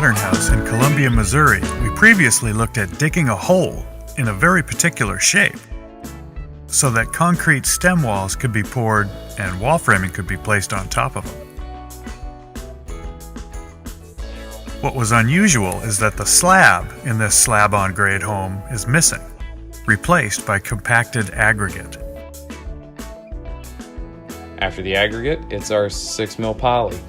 Pattern House in Columbia, Missouri, we previously looked at digging a hole in a very particular shape so that concrete stem walls could be poured and wall framing could be placed on top of them. What was unusual is that the slab in this slab-on-grade home is missing, replaced by compacted aggregate. After the aggregate, it's our 6mm poly.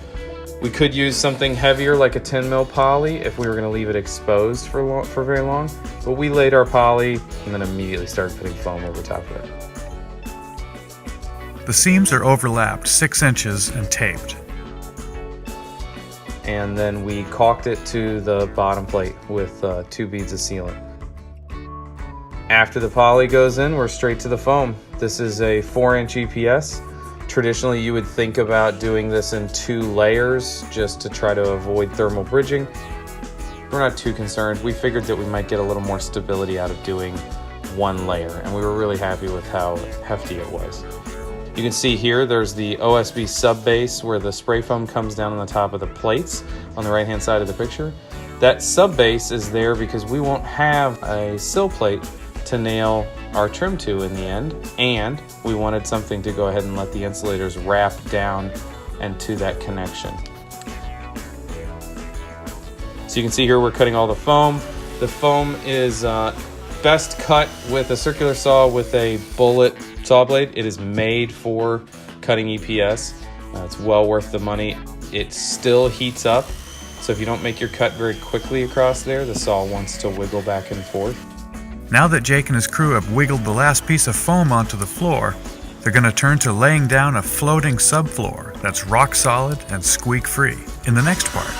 We could use something heavier like a 10mm poly if we were going to leave it exposed for very long, but we laid our poly and then immediately started putting foam over top of it. The seams are overlapped 6 inches and taped. And then we caulked it to the bottom plate with 2 beads of sealant. After the poly goes in, we're straight to the foam. This is a 4-inch EPS. Traditionally, you would think about doing this in 2 layers just to try to avoid thermal bridging. We're not too concerned. We figured that we might get a little more stability out of doing 1 layer, and we were really happy with how hefty it was. You can see here there's the OSB sub base where the spray foam comes down on the top of the plates on the right hand side of the picture. That sub base is there because we won't have a sill plate to nail our trim to in the end, and we wanted something to go ahead and let the insulators wrap down and to that connection. So you can see here we're cutting all the foam. The foam is best cut with a circular saw with a bullet saw blade. It is made for cutting EPS. It's well worth the money. It still heats up, so if you don't make your cut very quickly across there, the saw wants to wiggle back and forth. Now that Jake and his crew have wiggled the last piece of foam onto the floor, they're going to turn to laying down a floating subfloor that's rock solid and squeak free in the next part.